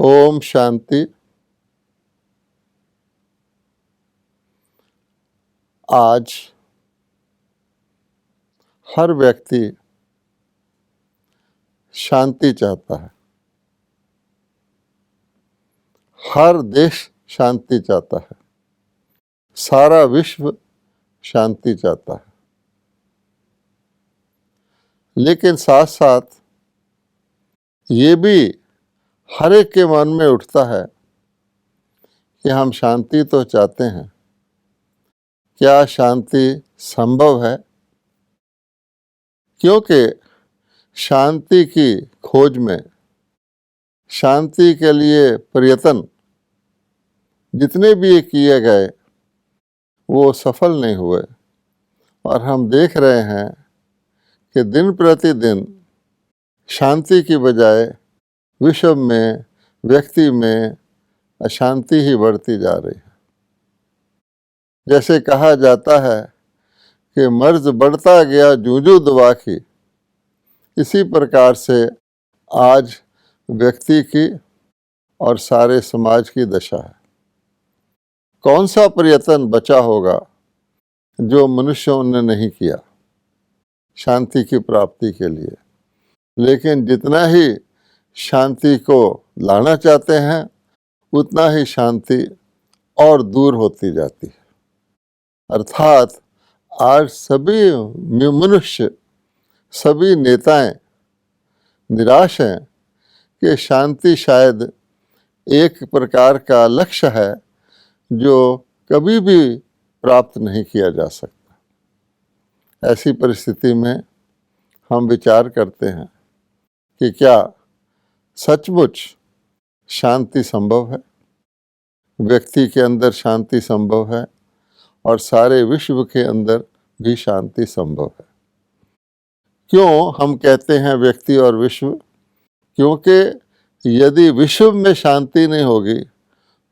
ओम शांति। आज हर व्यक्ति शांति चाहता है, हर देश शांति चाहता है, सारा विश्व शांति चाहता है। लेकिन साथ साथ ये भी हर एक के मन में उठता है कि हम शांति तो चाहते हैं, क्या शांति संभव है? क्योंकि शांति की खोज में, शांति के लिए प्रयत्न जितने भी किए गए वो सफल नहीं हुए। और हम देख रहे हैं कि दिन प्रतिदिन शांति की बजाय विश्व में, व्यक्ति में अशांति ही बढ़ती जा रही है। जैसे कहा जाता है कि मर्ज बढ़ता गया जूझू दवा की, इसी प्रकार से आज व्यक्ति की और सारे समाज की दशा है। कौन सा प्रयत्न बचा होगा जो मनुष्यों ने नहीं किया शांति की प्राप्ति के लिए? लेकिन जितना ही शांति को लाना चाहते हैं उतना ही शांति और दूर होती जाती है। अर्थात आज सभी मनुष्य, सभी नेताएं निराश हैं कि शांति शायद एक प्रकार का लक्ष्य है जो कभी भी प्राप्त नहीं किया जा सकता। ऐसी परिस्थिति में हम विचार करते हैं कि क्या सचमुच शांति संभव है, व्यक्ति के अंदर शांति संभव है और सारे विश्व के अंदर भी शांति संभव है। क्यों हम कहते हैं व्यक्ति और विश्व? क्योंकि यदि विश्व में शांति नहीं होगी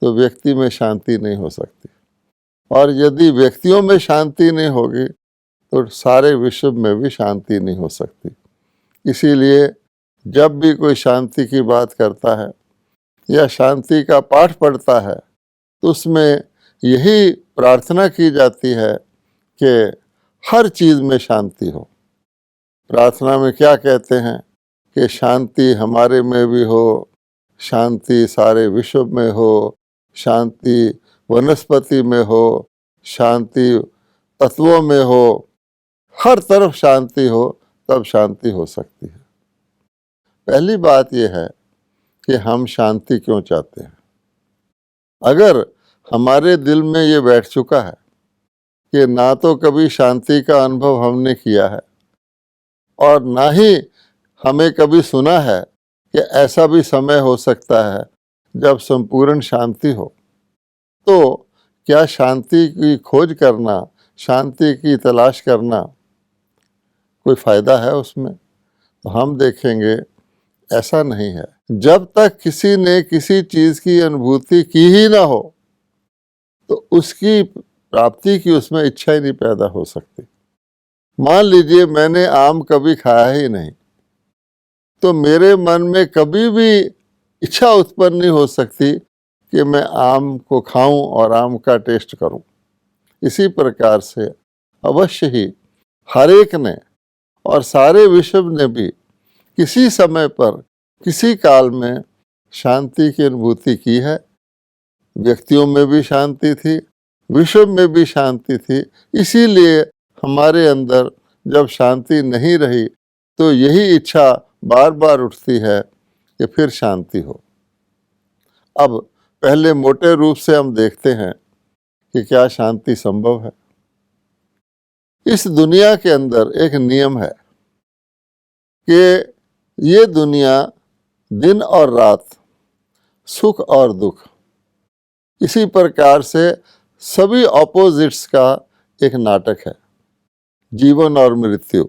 तो व्यक्ति में शांति नहीं हो सकती, और यदि व्यक्तियों में शांति नहीं होगी तो सारे विश्व में भी शांति नहीं हो सकती। इसीलिए जब भी कोई शांति की बात करता है या शांति का पाठ पढ़ता है तो उसमें यही प्रार्थना की जाती है कि हर चीज़ में शांति हो। प्रार्थना में क्या कहते हैं कि शांति हमारे में भी हो, शांति सारे विश्व में हो, शांति वनस्पति में हो, शांति तत्वों में हो, हर तरफ शांति हो, तब शांति हो सकती है। पहली बात यह है कि हम शांति क्यों चाहते हैं। अगर हमारे दिल में ये बैठ चुका है कि ना तो कभी शांति का अनुभव हमने किया है और ना ही हमें कभी सुना है कि ऐसा भी समय हो सकता है जब संपूर्ण शांति हो, तो क्या शांति की खोज करना, शांति की तलाश करना कोई फायदा है उसमें? तो हम देखेंगे ऐसा नहीं है। जब तक किसी ने किसी चीज़ की अनुभूति की ही ना हो तो उसकी प्राप्ति की उसमें इच्छा ही नहीं पैदा हो सकती। मान लीजिए मैंने आम कभी खाया ही नहीं, तो मेरे मन में कभी भी इच्छा उत्पन्न नहीं हो सकती कि मैं आम को खाऊं और आम का टेस्ट करूं। इसी प्रकार से अवश्य ही हर एक ने और सारे विश्व ने भी किसी समय पर, किसी काल में शांति की अनुभूति की है। व्यक्तियों में भी शांति थी, विश्व में भी शांति थी। इसीलिए हमारे अंदर जब शांति नहीं रही तो यही इच्छा बार बार उठती है कि फिर शांति हो। अब पहले मोटे रूप से हम देखते हैं कि क्या शांति संभव है। इस दुनिया के अंदर एक नियम है कि ये दुनिया दिन और रात, सुख और दुख, इसी प्रकार से सभी ऑपोजिट्स का एक नाटक है, जीवन और मृत्यु।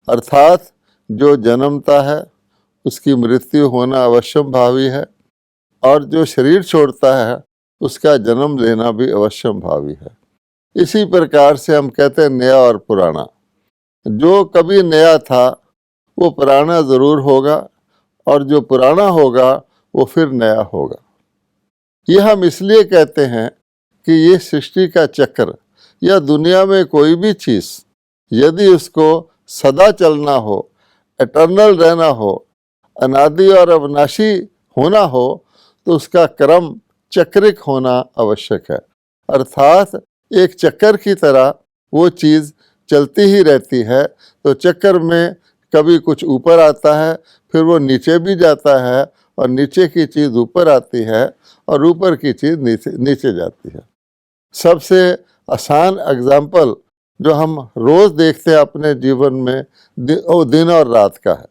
अर्थात जो जन्मता है उसकी मृत्यु होना अवश्यंभावी है, और जो शरीर छोड़ता है उसका जन्म लेना भी अवश्यंभावी है। इसी प्रकार से हम कहते हैं नया और पुराना। जो कभी नया था वो पुराना ज़रूर होगा, और जो पुराना होगा वो फिर नया होगा। ये हम इसलिए कहते हैं कि ये सृष्टि का चक्र या दुनिया में कोई भी चीज़ यदि उसको सदा चलना हो, एटर्नल रहना हो, अनादि और अविनाशी होना हो, तो उसका क्रम चक्रिक होना आवश्यक है। अर्थात एक चक्कर की तरह वो चीज़ चलती ही रहती है। तो चक्कर में कभी कुछ ऊपर आता है, फिर वो नीचे भी जाता है, और नीचे की चीज़ ऊपर आती है, और ऊपर की चीज़ नीचे जाती है। सबसे आसान एग्जाम्पल जो हम रोज़ देखते हैं अपने जीवन में दिन और रात का है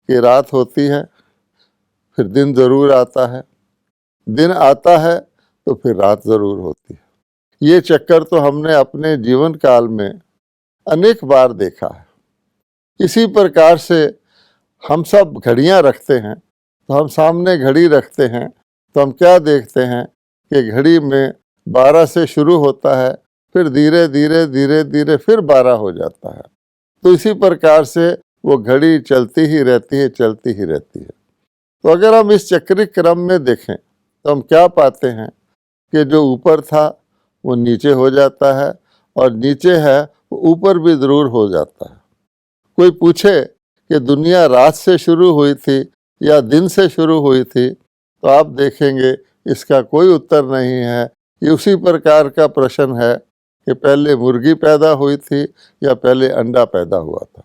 कि रात होती है, फिर दिन ज़रूर आता है, दिन आता है तो फिर रात ज़रूर होती है। ये चक्कर तो हमने अपने जीवन काल में अनेक बार देखा है। इसी प्रकार से हम सब घड़ियां रखते हैं, तो हम सामने घड़ी रखते हैं तो हम क्या देखते हैं कि घड़ी में 12 से शुरू होता है, फिर धीरे धीरे धीरे धीरे फिर 12 हो जाता है। तो इसी प्रकार से वो घड़ी चलती ही रहती है, चलती ही रहती है। तो अगर हम इस चक्रिक क्रम में देखें तो हम क्या पाते हैं कि जो ऊपर था वो नीचे हो जाता है, और नीचे है वो ऊपर भी ज़रूर हो जाता है। कोई पूछे कि दुनिया रात से शुरू हुई थी या दिन से शुरू हुई थी, तो आप देखेंगे इसका कोई उत्तर नहीं है। ये उसी प्रकार का प्रश्न है कि पहले मुर्गी पैदा हुई थी या पहले अंडा पैदा हुआ था,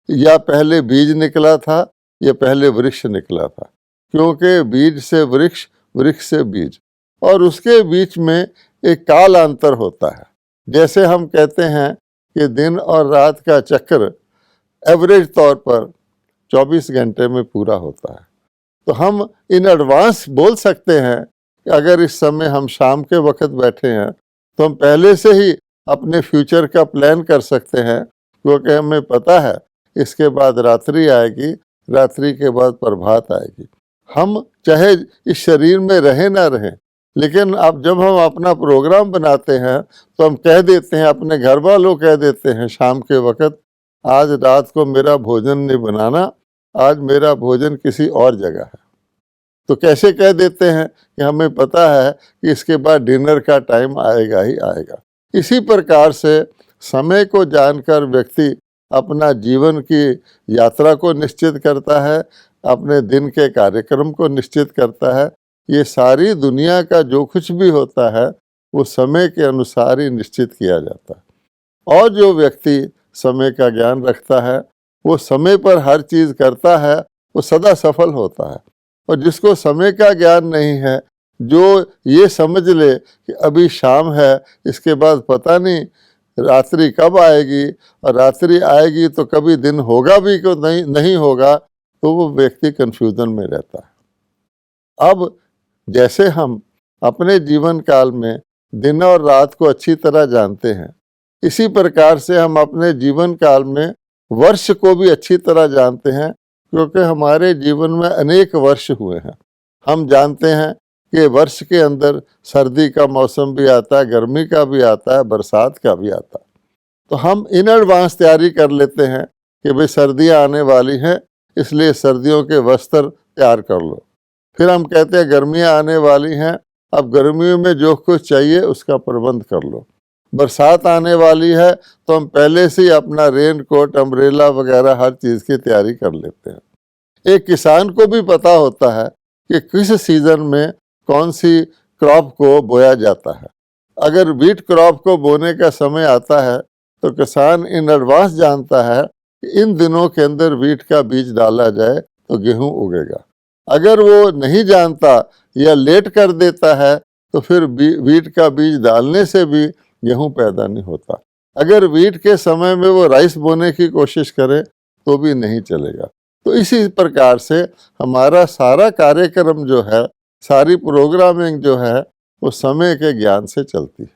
या पहले बीज निकला था या पहले वृक्ष निकला था। क्योंकि बीज से वृक्ष, वृक्ष से बीज, और उसके बीच में एक काल अंतर होता है। जैसे हम कहते हैं कि दिन और रात का चक्र एवरेज तौर पर 24 घंटे में पूरा होता है, तो हम इन एडवांस बोल सकते हैं कि अगर इस समय हम शाम के वक्त बैठे हैं तो हम पहले से ही अपने फ्यूचर का प्लान कर सकते हैं, क्योंकि हमें पता है इसके बाद रात्रि आएगी, रात्रि के बाद प्रभात आएगी। हम चाहे इस शरीर में रहें ना रहें, लेकिन अब जब हम अपना प्रोग्राम बनाते हैं तो हम कह देते हैं, अपने घर वालों कह देते हैं शाम के वक्त, आज रात को मेरा भोजन नहीं बनाना, आज मेरा भोजन किसी और जगह है। तो कैसे कह देते हैं कि हमें पता है कि इसके बाद डिनर का टाइम आएगा ही आएगा। इसी प्रकार से समय को जानकर व्यक्ति अपना जीवन की यात्रा को निश्चित करता है, अपने दिन के कार्यक्रम को निश्चित करता है। ये सारी दुनिया का जो कुछ भी होता है वो समय के अनुसार ही निश्चित किया जाता है। और जो व्यक्ति समय का ज्ञान रखता है, वो समय पर हर चीज़ करता है, वो सदा सफल होता है। और जिसको समय का ज्ञान नहीं है, जो ये समझ ले कि अभी शाम है, इसके बाद पता नहीं रात्रि कब आएगी, और रात्रि आएगी तो कभी दिन होगा भी कि नहीं होगा, तो वो व्यक्ति कन्फ्यूजन में रहता है। अब जैसे हम अपने जीवन काल में दिन और रात को अच्छी तरह जानते हैं, इसी प्रकार से हम अपने जीवन काल में वर्ष को भी अच्छी तरह जानते हैं, क्योंकि हमारे जीवन में अनेक वर्ष हुए हैं। हम जानते हैं कि वर्ष के अंदर सर्दी का मौसम भी आता है, गर्मी का भी आता है, बरसात का भी आता है। तो हम इन एडवांस तैयारी कर लेते हैं कि भाई सर्दियाँ आने वाली हैं, इसलिए सर्दियों के वस्त्र तैयार कर लो। फिर हम कहते हैं गर्मियाँ आने वाली हैं, अब गर्मियों में जो कुछ चाहिए उसका प्रबंध कर लो। बरसात आने वाली है तो हम पहले से ही अपना रेन कोट, अम्ब्रेला वगैरह हर चीज़ की तैयारी कर लेते हैं। एक किसान को भी पता होता है कि किस सीज़न में कौन सी क्रॉप को बोया जाता है। अगर व्हीट क्रॉप को बोने का समय आता है तो किसान इन एडवांस जानता है कि इन दिनों के अंदर व्हीट का बीज डाला जाए तो गेहूं उगेगा। अगर वो नहीं जानता या लेट कर देता है तो फिर व्हीट का बीज डालने से भी गेहूं पैदा नहीं होता। अगर व्हीट के समय में वो राइस बोने की कोशिश करे तो भी नहीं चलेगा। तो इसी प्रकार से हमारा सारा कार्यक्रम जो है, सारी प्रोग्रामिंग जो है, वो समय के ज्ञान से चलती है।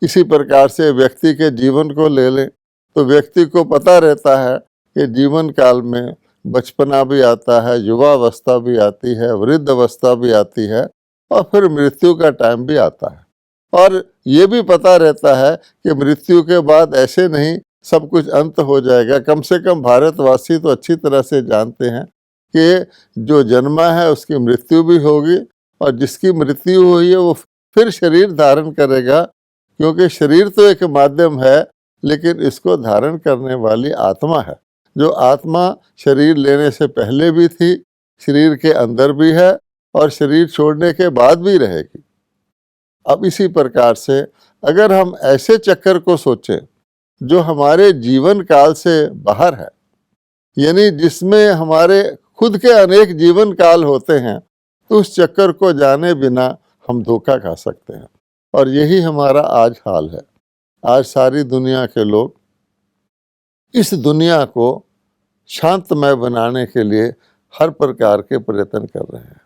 इसी प्रकार से व्यक्ति के जीवन को ले लें तो व्यक्ति को पता रहता है कि जीवन काल में बचपना भी आता है, युवावस्था भी आती है, वृद्ध अवस्था भी आती है, और फिर मृत्यु का टाइम भी आता है। और ये भी पता रहता है कि मृत्यु के बाद ऐसे नहीं सब कुछ अंत हो जाएगा। कम से कम भारतवासी तो अच्छी तरह से जानते हैं कि जो जन्मा है उसकी मृत्यु भी होगी, और जिसकी मृत्यु हुई है वो फिर शरीर धारण करेगा, क्योंकि शरीर तो एक माध्यम है, लेकिन इसको धारण करने वाली आत्मा है। जो आत्मा शरीर लेने से पहले भी थी, शरीर के अंदर भी है, और शरीर छोड़ने के बाद भी रहेगी। अब इसी प्रकार से अगर हम ऐसे चक्कर को सोचें जो हमारे जीवन काल से बाहर है, यानी जिसमें हमारे खुद के अनेक जीवन काल होते हैं, तो उस चक्कर को जाने बिना हम धोखा खा सकते हैं। और यही हमारा आज हाल है। आज सारी दुनिया के लोग इस दुनिया को शांतमय बनाने के लिए हर प्रकार के प्रयत्न कर रहे हैं।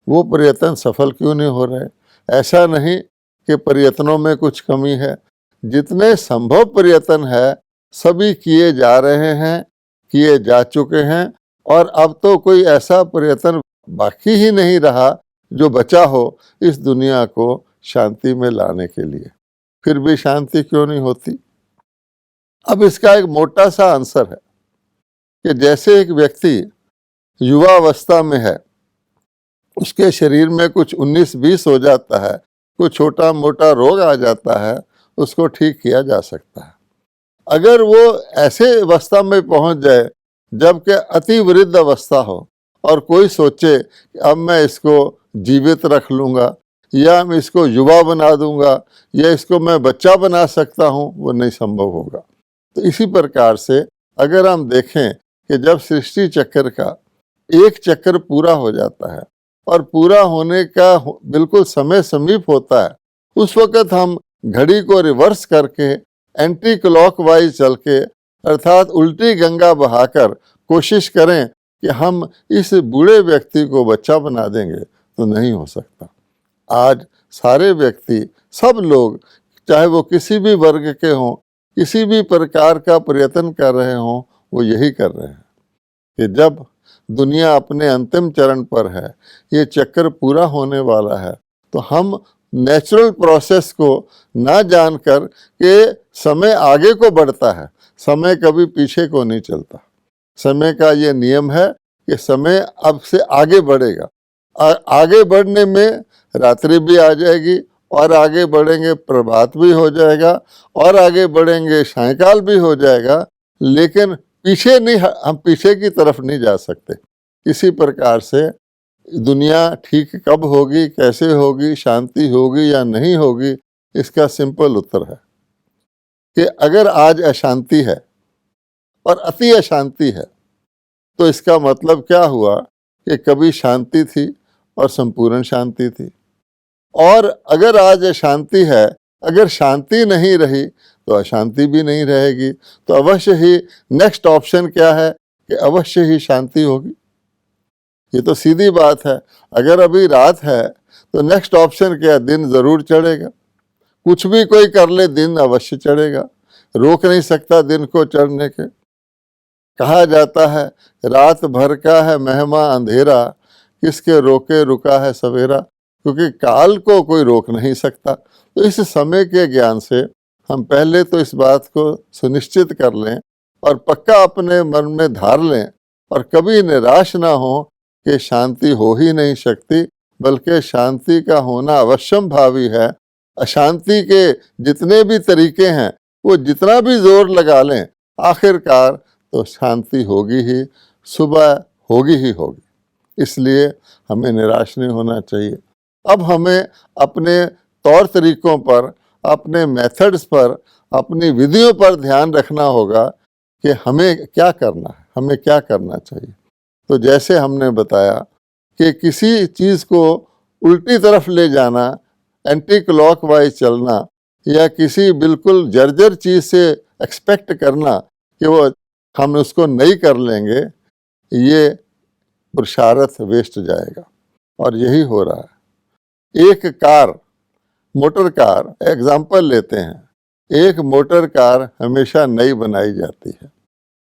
वो प्रयत्न सफल क्यों नहीं हो रहे? ऐसा नहीं कि प्रयत्नों में कुछ कमी है। जितने संभव प्रयत्न है सभी किए जा रहे हैं, किए जा चुके हैं, और अब तो कोई ऐसा प्रयत्न बाकी ही नहीं रहा जो बचा हो इस दुनिया को शांति में लाने के लिए। फिर भी शांति क्यों नहीं होती? अब इसका एक मोटा सा आंसर है कि जैसे एक व्यक्ति युवावस्था में है, उसके शरीर में कुछ 19-20 हो जाता है, कोई छोटा मोटा रोग आ जाता है, उसको ठीक किया जा सकता है। अगर वो ऐसे अवस्था में पहुंच जाए जबकि अति वृद्ध अवस्था हो, और कोई सोचे कि अब मैं इसको जीवित रख लूँगा, या मैं इसको युवा बना दूंगा, या इसको मैं बच्चा बना सकता हूँ, वो नहीं संभव होगा। तो इसी प्रकार से अगर हम देखें कि जब सृष्टि चक्र का एक चक्र पूरा हो जाता है और पूरा होने का बिल्कुल समय समीप होता है, उस वक़्त हम घड़ी को रिवर्स करके एंटी क्लॉकवाइज चल के, अर्थात उल्टी गंगा बहाकर कोशिश करें कि हम इस बूढ़े व्यक्ति को बच्चा बना देंगे, तो नहीं हो सकता। आज सारे व्यक्ति, सब लोग, चाहे वो किसी भी वर्ग के हों, किसी भी प्रकार का प्रयत्न कर रहे हों, वो यही कर रहे हैं कि जब दुनिया अपने अंतिम चरण पर है, ये चक्कर पूरा होने वाला है, तो हम नेचुरल प्रोसेस को ना जानकर कि समय आगे को बढ़ता है, समय कभी पीछे को नहीं चलता। समय का ये नियम है कि समय अब से आगे बढ़ेगा। आगे बढ़ने में रात्रि भी आ जाएगी, और आगे बढ़ेंगे प्रभात भी हो जाएगा, और आगे बढ़ेंगे सायंकाल भी हो जाएगा, लेकिन पीछे नहीं, हम पीछे की तरफ नहीं जा सकते। इसी प्रकार से दुनिया ठीक कब होगी, कैसे होगी, शांति होगी या नहीं होगी, इसका सिंपल उत्तर है कि अगर आज अशांति है और अति अशांति है, तो इसका मतलब क्या हुआ कि कभी शांति थी और संपूर्ण शांति थी। और अगर आज अशांति है, अगर शांति नहीं रही तो अशांति भी नहीं रहेगी। तो अवश्य ही नेक्स्ट ऑप्शन क्या है कि अवश्य ही शांति होगी। ये तो सीधी बात है। अगर अभी रात है तो नेक्स्ट ऑप्शन क्या? दिन जरूर चढ़ेगा। कुछ भी कोई कर ले, दिन अवश्य चढ़ेगा, रोक नहीं सकता दिन को चढ़ने के। कहा जाता है रात भर का है मेहमा अंधेरा, किसके रोके रुका है सवेरा, क्योंकि काल को कोई रोक नहीं सकता। तो इस समय के ज्ञान से हम पहले तो इस बात को सुनिश्चित कर लें और पक्का अपने मन में धार लें, और कभी निराश ना हो कि शांति हो ही नहीं सकती, बल्कि शांति का होना अवश्यम भावी है। अशांति के जितने भी तरीके हैं, वो जितना भी जोर लगा लें, आखिरकार तो शांति होगी ही, सुबह होगी ही होगी। इसलिए हमें निराश नहीं होना चाहिए। अब हमें अपने तौर तरीकों पर, अपने मेथड्स पर, अपनी विधियों पर ध्यान रखना होगा कि हमें क्या करना है, हमें क्या करना चाहिए। तो जैसे हमने बताया कि किसी चीज़ को उल्टी तरफ ले जाना, एंटी क्लॉकवाइज चलना, या किसी बिल्कुल जर्जर चीज़ से एक्सपेक्ट करना कि वो हम उसको नहीं कर लेंगे, ये पुरुषार्थ वेस्ट जाएगा। और यही हो रहा है। एक कार, मोटर कार एग्जाम्पल लेते हैं। एक मोटर कार हमेशा नई बनाई जाती है।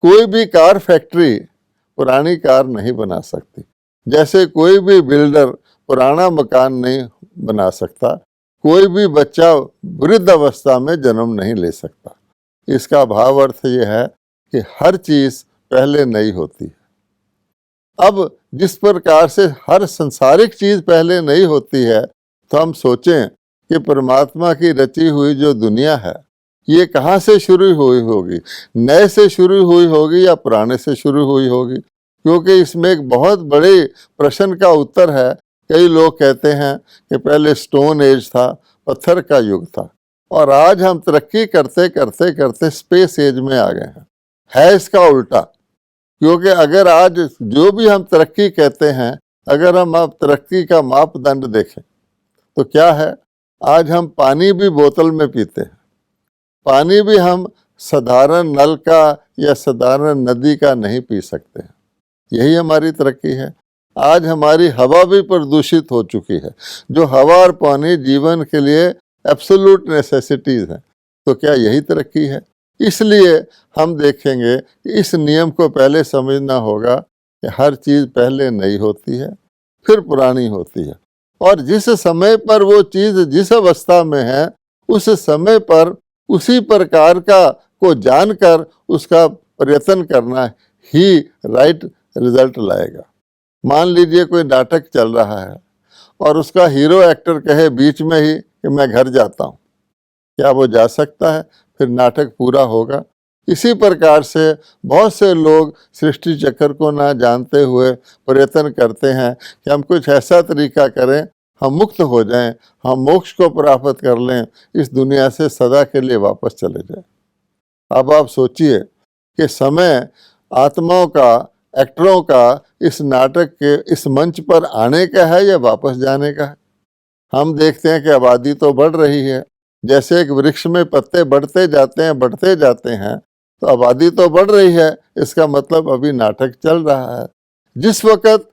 कोई भी कार फैक्ट्री पुरानी कार नहीं बना सकती, जैसे कोई भी बिल्डर पुराना मकान नहीं बना सकता, कोई भी बच्चा वृद्ध अवस्था में जन्म नहीं ले सकता। इसका भाव अर्थ ये है कि हर चीज़ पहले नई होती है। अब जिस प्रकार से हर संसारिक चीज पहले नहीं होती है, तो हम सोचें कि परमात्मा की रची हुई जो दुनिया है, ये कहाँ से शुरू हुई होगी? नए से शुरू हुई होगी या पुराने से शुरू हुई होगी? क्योंकि इसमें एक बहुत बड़े प्रश्न का उत्तर है। कई लोग कहते हैं कि पहले स्टोन एज था, पत्थर का युग था, और आज हम तरक्की करते करते करते स्पेस एज में आ गए हैं। है इसका उल्टा। क्योंकि अगर आज जो भी हम तरक्की कहते हैं, अगर हम अब तरक्की का मापदंड देखें तो क्या है? आज हम पानी भी बोतल में पीते हैं, पानी भी हम साधारण नल का या साधारण नदी का नहीं पी सकते हैं। यही हमारी तरक्की है। आज हमारी हवा भी प्रदूषित हो चुकी है। जो हवा और पानी जीवन के लिए एब्सोल्यूट नेसेसिटीज हैं, तो क्या यही तरक्की है? इसलिए हम देखेंगे कि इस नियम को पहले समझना होगा कि हर चीज़ पहले नई होती है, फिर पुरानी होती है, और जिस समय पर वो चीज़ जिस अवस्था में है, उस समय पर उसी प्रकार का को जानकर उसका प्रयत्न करना ही राइट रिजल्ट लाएगा। मान लीजिए कोई नाटक चल रहा है और उसका हीरो एक्टर कहे बीच में ही कि मैं घर जाता हूँ, क्या वो जा सकता है? फिर नाटक पूरा होगा? इसी प्रकार से बहुत से लोग सृष्टि चक्र को ना जानते हुए प्रयत्न करते हैं कि हम कुछ ऐसा तरीका करें, हम मुक्त हो जाएं, हम मोक्ष को प्राप्त कर लें, इस दुनिया से सदा के लिए वापस चले जाएं। अब आप सोचिए कि समय आत्माओं का, एक्टरों का इस नाटक के इस मंच पर आने का है या वापस जाने का है? हम देखते हैं कि आबादी तो बढ़ रही है। जैसे एक वृक्ष में पत्ते बढ़ते जाते हैं, तो आबादी तो बढ़ रही है, इसका मतलब अभी नाटक चल रहा है। जिस वक्त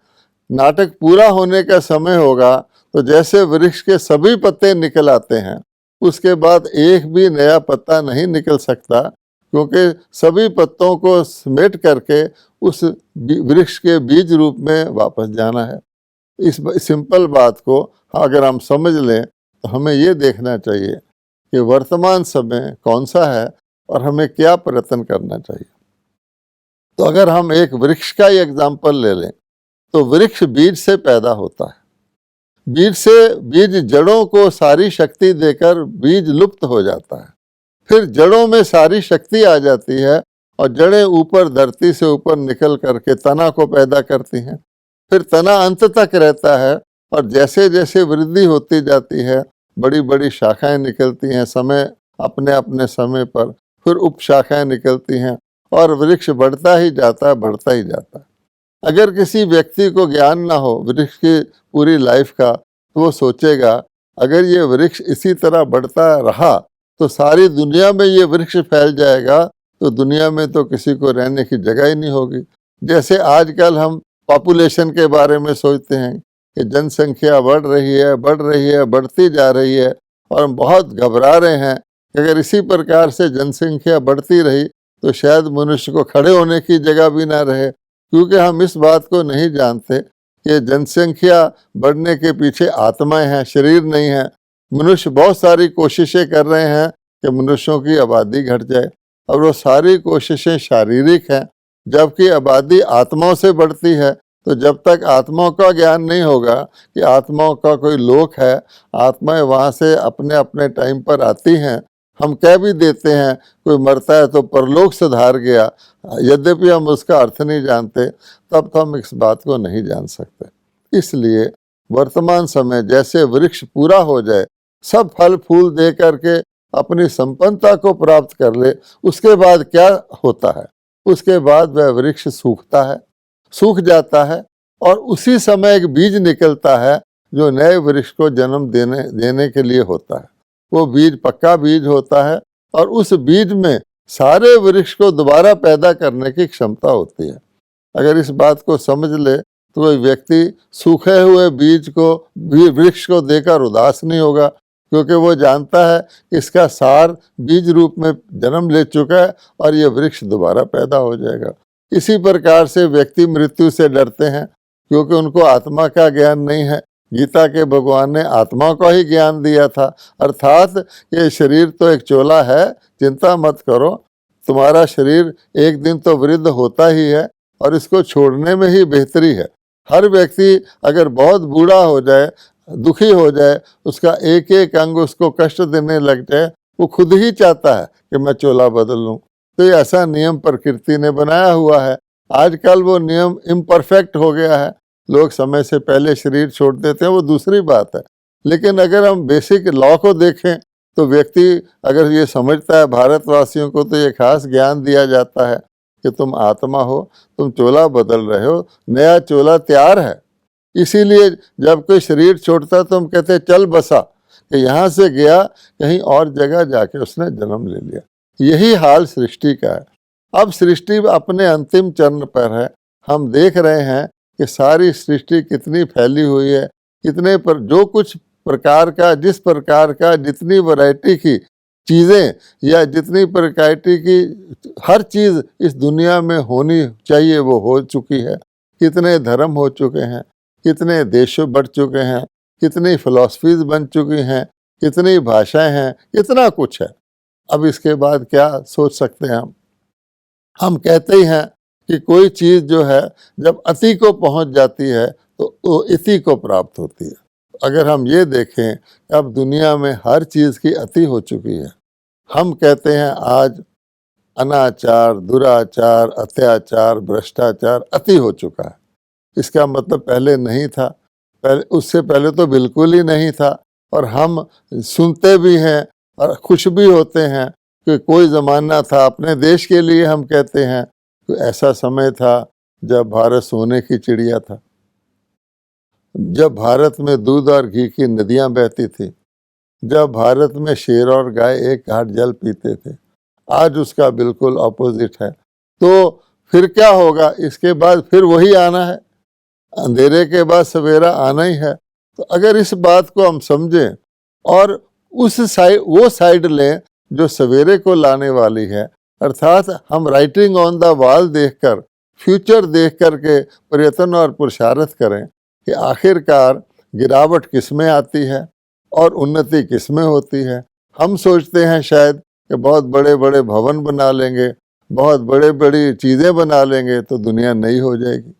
नाटक पूरा होने का समय होगा, तो जैसे वृक्ष के सभी पत्ते निकल आते हैं, उसके बाद एक भी नया पत्ता नहीं निकल सकता, क्योंकि सभी पत्तों को समेट करके उस वृक्ष के बीज रूप में वापस जाना है। इस सिंपल बात को अगर हम समझ लें, तो हमें ये देखना चाहिए कि वर्तमान समय कौन सा है और हमें क्या प्रयत्न करना चाहिए। तो अगर हम एक वृक्ष का ही एग्जाम्पल ले लें, तो वृक्ष बीज से पैदा होता है। बीज जड़ों को सारी शक्ति देकर बीज लुप्त हो जाता है। फिर जड़ों में सारी शक्ति आ जाती है और जड़ें ऊपर धरती से ऊपर निकल करके तना को पैदा करती हैं। फिर तना अंत तक रहता है, और जैसे जैसे वृद्धि होती जाती है, बड़ी बड़ी शाखाएं निकलती हैं समय अपने अपने समय पर, फिर उपशाखाएं निकलती हैं, और वृक्ष बढ़ता ही जाता है। अगर किसी व्यक्ति को ज्ञान ना हो वृक्ष की पूरी लाइफ का, तो वो सोचेगा अगर ये वृक्ष इसी तरह बढ़ता रहा तो सारी दुनिया में ये वृक्ष फैल जाएगा, तो दुनिया में तो किसी को रहने की जगह ही नहीं होगी। जैसे आजकल हम पॉपुलेशन के बारे में सोचते हैं कि जनसंख्या बढ़ रही है, बढ़ती जा रही है, और हम बहुत घबरा रहे हैं कि अगर इसी प्रकार से जनसंख्या बढ़ती रही तो शायद मनुष्य को खड़े होने की जगह भी ना रहे, क्योंकि हम इस बात को नहीं जानते कि जनसंख्या बढ़ने के पीछे आत्माएं हैं, शरीर नहीं है। मनुष्य बहुत सारी कोशिशें कर रहे हैं कि मनुष्यों की आबादी घट जाए, और वो सारी कोशिशें शारीरिक हैं, जबकि आबादी आत्माओं से बढ़ती है। तो जब तक आत्माओं का ज्ञान नहीं होगा कि आत्माओं का कोई लोक है, आत्माएं वहाँ से अपने अपने टाइम पर आती हैं। हम कह भी देते हैं कोई मरता है तो परलोक सुधार गया, यद्यपि हम उसका अर्थ नहीं जानते, तब तो हम इस बात को नहीं जान सकते। इसलिए वर्तमान समय जैसे वृक्ष पूरा हो जाए, सब फल फूल दे करके अपनी संपन्नता को प्राप्त कर ले, उसके बाद क्या होता है? उसके बाद वह वृक्ष सूख जाता है, और उसी समय एक बीज निकलता है जो नए वृक्ष को जन्म देने के लिए होता है। वो बीज पक्का बीज होता है, और उस बीज में सारे वृक्ष को दोबारा पैदा करने की क्षमता होती है। अगर इस बात को समझ ले, तो कोई व्यक्ति सूखे हुए वृक्ष को देकर उदास नहीं होगा, क्योंकि वो जानता है कि इसका सार बीज रूप में जन्म ले चुका है और ये वृक्ष दोबारा पैदा हो जाएगा। इसी प्रकार से व्यक्ति मृत्यु से डरते हैं, क्योंकि उनको आत्मा का ज्ञान नहीं है। गीता के भगवान ने आत्मा को ही ज्ञान दिया था, अर्थात ये शरीर तो एक चोला है, चिंता मत करो, तुम्हारा शरीर एक दिन तो वृद्ध होता ही है, और इसको छोड़ने में ही बेहतरी है। हर व्यक्ति अगर बहुत बूढ़ा हो जाए, दुखी हो जाए, उसका एक एक अंग उसको कष्ट देने लग जाए, वो खुद ही चाहता है कि मैं चोला बदल लूं। तो ये ऐसा नियम प्रकृति ने बनाया हुआ है। आजकल वो नियम इम्परफेक्ट हो गया है, लोग समय से पहले शरीर छोड़ देते हैं, वो दूसरी बात है। लेकिन अगर हम बेसिक लॉ को देखें तो व्यक्ति अगर ये समझता है, भारतवासियों को तो ये खास ज्ञान दिया जाता है कि तुम आत्मा हो, तुम चोला बदल रहे हो, नया चोला तैयार है। इसीलिए जब कोई शरीर छोड़ता है तो हम कहते हैं चल बसा, कि यहाँ से गया कहीं और जगह जाके उसने जन्म ले लिया। यही हाल सृष्टि का है। अब सृष्टि अपने अंतिम चरण पर है। हम देख रहे हैं कि सारी सृष्टि कितनी फैली हुई है, कितने पर जो कुछ प्रकार का, जिस प्रकार का, जितनी वैरायटी की चीज़ें या जितनी प्रकार की हर चीज़ इस दुनिया में होनी चाहिए वो हो चुकी है। कितने धर्म हो चुके हैं, कितने देश बढ़ चुके हैं, कितनी फिलॉसफीज बन चुकी हैं, कितनी भाषाएं हैं, कितना कुछ है। अब इसके बाद क्या सोच सकते हैं हम कहते ही हैं कि कोई चीज़ जो है जब अति को पहुंच जाती है तो वो इति को प्राप्त होती है। अगर हम ये देखें, अब दुनिया में हर चीज़ की अति हो चुकी है। हम कहते हैं आज अनाचार, दुराचार, अत्याचार, भ्रष्टाचार अति हो चुका है। इसका मतलब पहले नहीं था, पहले, उससे पहले तो बिल्कुल ही नहीं था। और हम सुनते भी हैं और खुश भी होते हैं कि कोई ज़माना था, अपने देश के लिए हम कहते हैं कि ऐसा समय था जब भारत सोने की चिड़िया था, जब भारत में दूध और घी की नदियां बहती थी, जब भारत में शेर और गाय एक घाट जल पीते थे। आज उसका बिल्कुल ऑपोजिट है। तो फिर क्या होगा? इसके बाद फिर वही आना है, अंधेरे के बाद सवेरा आना ही है। तो अगर इस बात को हम समझें और उस साइड, वो साइड लें जो सवेरे को लाने वाली है, अर्थात हम राइटिंग ऑन द वॉल देखकर, फ्यूचर देख कर के प्रयत्न और पुरुषार्थ करें कि आखिरकार गिरावट किस में आती है और उन्नति किस में होती है। हम सोचते हैं शायद कि बहुत बड़े बड़े भवन बना लेंगे, बहुत बड़े बड़ी चीज़ें बना लेंगे तो दुनिया नई हो जाएगी।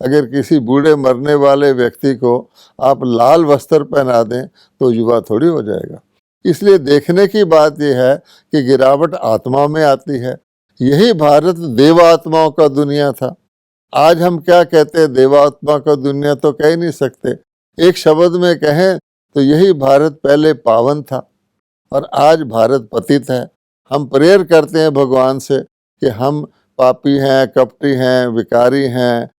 अगर किसी बूढ़े मरने वाले व्यक्ति को आप लाल वस्त्र पहना दें तो युवा थोड़ी हो जाएगा। इसलिए देखने की बात यह है कि गिरावट आत्मा में आती है। यही भारत देवात्माओं का दुनिया था। आज हम क्या कहते हैं? देवात्मा का दुनिया तो कह ही नहीं सकते। एक शब्द में कहें तो यही भारत पहले पावन था और आज भारत पतित है। हम प्रेयर करते हैं भगवान से कि हम पापी हैं, कपटी हैं, विकारी हैं,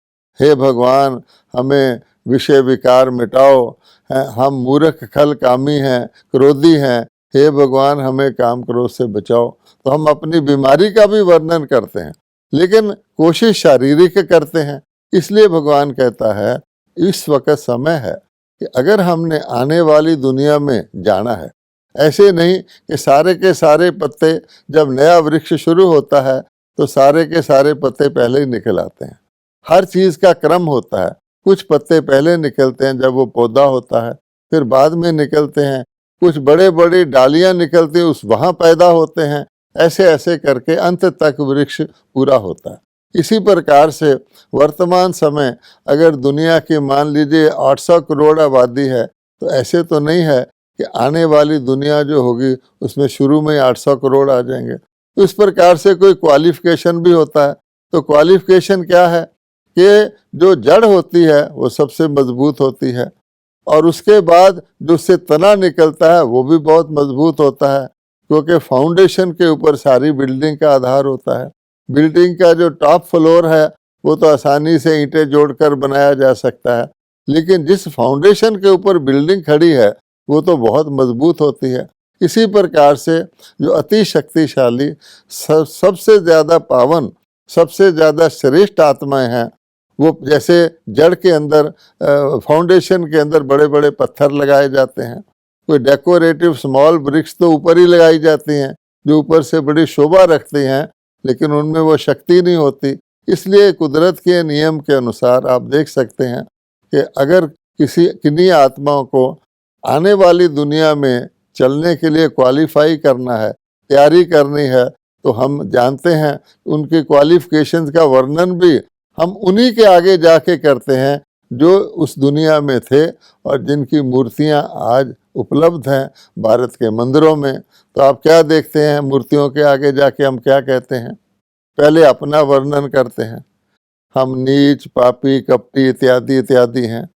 हे भगवान हमें विषय विकार मिटाओ, हम मूर्ख खल कामी हैं, क्रोधी हैं, हे भगवान हमें काम क्रोध से बचाओ। तो हम अपनी बीमारी का भी वर्णन करते हैं, लेकिन कोशिश शारीरिक करते हैं। इसलिए भगवान कहता है इस वक्त समय है कि अगर हमने आने वाली दुनिया में जाना है, ऐसे नहीं कि सारे के सारे पत्ते, जब नया वृक्ष शुरू होता है तो सारे के सारे पत्ते पहले ही निकल आते हैं। हर चीज़ का क्रम होता है। कुछ पत्ते पहले निकलते हैं जब वो पौधा होता है, फिर बाद में निकलते हैं। कुछ बड़े बड़ी डालियां निकलती हैं, उस वहाँ पैदा होते हैं। ऐसे ऐसे करके अंत तक वृक्ष पूरा होता है। इसी प्रकार से वर्तमान समय अगर दुनिया की मान लीजिए 800 करोड़ आबादी है, तो ऐसे तो नहीं है कि आने वाली दुनिया जो होगी उसमें शुरू में 800 करोड़ आ जाएंगे। तो इस प्रकार से कोई क्वालिफिकेशन भी होता है। तो क्वालिफिकेशन क्या है कि जो जड़ होती है वो सबसे मजबूत होती है और उसके बाद जो उससे तना निकलता है वो भी बहुत मजबूत होता है, क्योंकि फाउंडेशन के ऊपर सारी बिल्डिंग का आधार होता है। बिल्डिंग का जो टॉप फ्लोर है वो तो आसानी से ईंटें जोड़कर बनाया जा सकता है, लेकिन जिस फाउंडेशन के ऊपर बिल्डिंग खड़ी है वो तो बहुत मजबूत होती है। इसी प्रकार से जो अति शक्तिशाली, सबसे ज़्यादा पावन, सबसे ज़्यादा श्रेष्ठ आत्माएं हैं, वो जैसे जड़ के अंदर, फाउंडेशन के अंदर बड़े बड़े पत्थर लगाए जाते हैं, कोई डेकोरेटिव स्मॉल ब्रिक्स तो ऊपर ही लगाई जाती हैं जो ऊपर से बड़ी शोभा रखती हैं, लेकिन उनमें वो शक्ति नहीं होती। इसलिए कुदरत के नियम के अनुसार आप देख सकते हैं कि अगर किन्हीं आत्माओं को आने वाली दुनिया में चलने के लिए क्वालिफाई करना है, तैयारी करनी है, तो हम जानते हैं उनके क्वालिफिकेशंस का वर्णन भी हम उन्हीं के आगे जाके करते हैं जो उस दुनिया में थे और जिनकी मूर्तियां आज उपलब्ध हैं भारत के मंदिरों में। तो आप क्या देखते हैं, मूर्तियों के आगे जाके हम क्या कहते हैं? पहले अपना वर्णन करते हैं, हम नीच, पापी, कपटी इत्यादि इत्यादि हैं।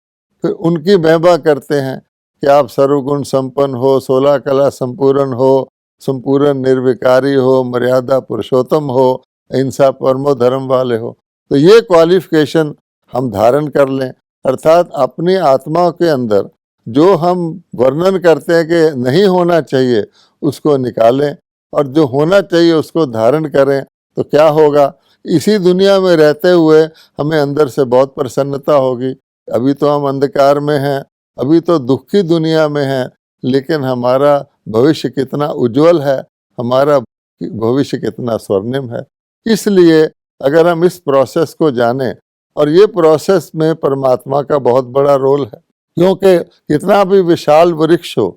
फिर उनकी महिमा करते हैं कि आप सर्वगुण संपन्न हो, 16 कला संपूर्ण हो, संपूर्ण निर्विकारी हो, मर्यादा पुरुषोत्तम हो, अहिंसा परमो धर्म वाले हो। तो ये क्वालिफिकेशन हम धारण कर लें, अर्थात अपनी आत्मा के अंदर जो हम वर्णन करते हैं कि नहीं होना चाहिए उसको निकालें और जो होना चाहिए उसको धारण करें। तो क्या होगा, इसी दुनिया में रहते हुए हमें अंदर से बहुत प्रसन्नता होगी। अभी तो हम अंधकार में हैं, अभी तो दुख की दुनिया में हैं, लेकिन हमारा भविष्य कितना उज्जवल है, हमारा भविष्य कितना स्वर्णिम है। इसलिए अगर हम इस प्रोसेस को जानें, और ये प्रोसेस में परमात्मा का बहुत बड़ा रोल है, क्योंकि कितना भी विशाल वृक्ष हो,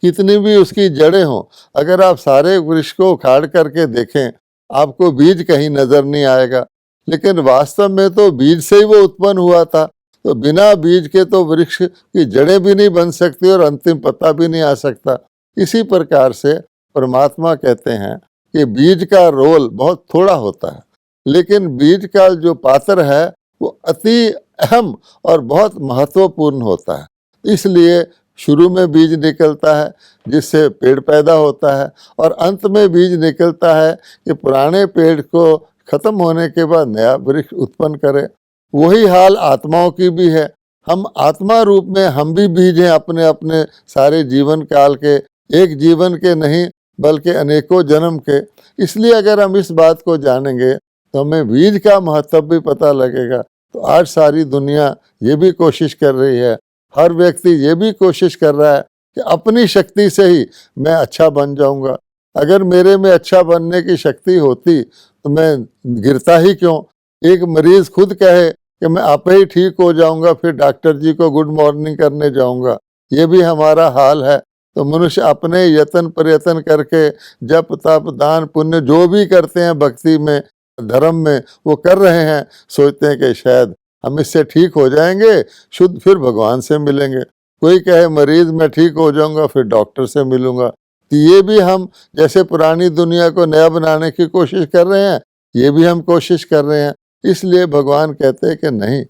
कितनी भी उसकी जड़ें हों, अगर आप सारे वृक्ष को उखाड़ करके देखें आपको बीज कहीं नजर नहीं आएगा, लेकिन वास्तव में तो बीज से ही वो उत्पन्न हुआ था। तो बिना बीज के तो वृक्ष की जड़ें भी नहीं बन सकती और अंतिम पत्ता भी नहीं आ सकता। इसी प्रकार से परमात्मा कहते हैं कि बीज का रोल बहुत थोड़ा होता है, लेकिन बीज का जो पात्र है वो अति अहम और बहुत महत्वपूर्ण होता है। इसलिए शुरू में बीज निकलता है जिससे पेड़ पैदा होता है, और अंत में बीज निकलता है कि पुराने पेड़ को खत्म होने के बाद नया वृक्ष उत्पन्न करे। वही हाल आत्माओं की भी है। हम आत्मा रूप में हम भी बीज हैं अपने अपने सारे जीवन काल के, एक जीवन के नहीं बल्कि अनेकों जन्म के। इसलिए अगर हम इस बात को जानेंगे तो हमें बीज का महत्व भी पता लगेगा। तो आज सारी दुनिया ये भी कोशिश कर रही है, हर व्यक्ति ये भी कोशिश कर रहा है कि अपनी शक्ति से ही मैं अच्छा बन जाऊंगा। अगर मेरे में अच्छा बनने की शक्ति होती तो मैं गिरता ही क्यों। एक मरीज खुद कहे कि मैं आप ही ठीक हो जाऊंगा, फिर डॉक्टर जी को गुड मॉर्निंग करने जाऊंगा। ये भी हमारा हाल है। तो मनुष्य अपने यत्न प्रयत्न करके जप तप दान पुण्य जो भी करते हैं भक्ति में धर्म में वो कर रहे हैं, सोचते हैं कि शायद हम इससे ठीक हो जाएंगे, शुद्ध, फिर भगवान से मिलेंगे। कोई कहे मरीज मैं ठीक हो जाऊंगा फिर डॉक्टर से मिलूंगा। तो ये भी हम जैसे पुरानी दुनिया को नया बनाने की कोशिश कर रहे हैं, ये भी हम कोशिश कर रहे हैं। इसलिए भगवान कहते हैं कि नहीं,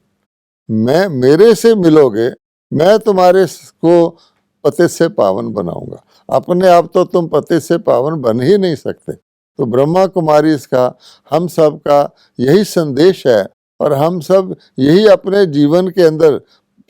मैं मेरे से मिलोगे, मैं तुम्हारे को पतित से पावन बनाऊंगा। अपने आप तो तुम पतित से पावन बन ही नहीं सकते। तो ब्रह्मा कुमारी इसका हम सब का यही संदेश है, और हम सब यही अपने जीवन के अंदर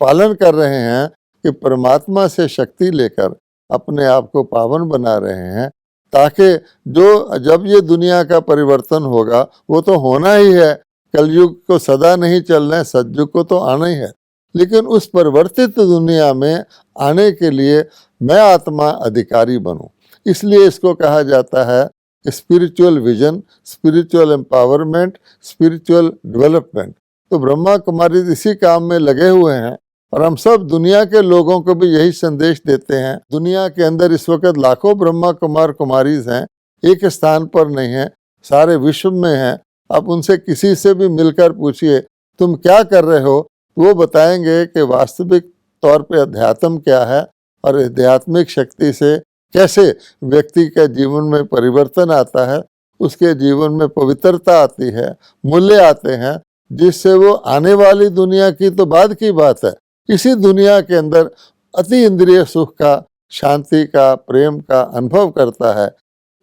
पालन कर रहे हैं कि परमात्मा से शक्ति लेकर अपने आप को पावन बना रहे हैं, ताकि जो जब ये दुनिया का परिवर्तन होगा वो तो होना ही है। कलयुग को सदा नहीं चलना है, सतयुग को तो आना ही है। लेकिन उस परिवर्तित दुनिया में आने के लिए मैं आत्मा अधिकारी बनूं। इसलिए इसको कहा जाता है spiritual vision, spiritual empowerment, spiritual development. तो ब्रह्मा कुमारी इसी काम में लगे हुए हैं, और हम सब दुनिया के लोगों को भी यही संदेश देते हैं। दुनिया के अंदर इस वक्त लाखों ब्रह्मा कुमार कुमारीज हैं, एक स्थान पर नहीं है, सारे विश्व में हैं। आप उनसे किसी से भी मिलकर पूछिए तुम क्या कर रहे हो, वो बताएंगे कि वास्तविक तौर पे अध्यात्म क्या है, और आध्यात्मिक शक्ति से कैसे व्यक्ति के जीवन में परिवर्तन आता है, उसके जीवन में पवित्रता आती है, मूल्य आते हैं, जिससे वो आने वाली दुनिया की तो बाद की बात है, इसी दुनिया के अंदर अति इंद्रिय सुख का, शांति का, प्रेम का अनुभव करता है,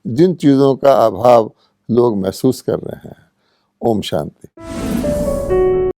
जिन चीज़ों का अभाव लोग महसूस कर रहे हैं। ओम शांति।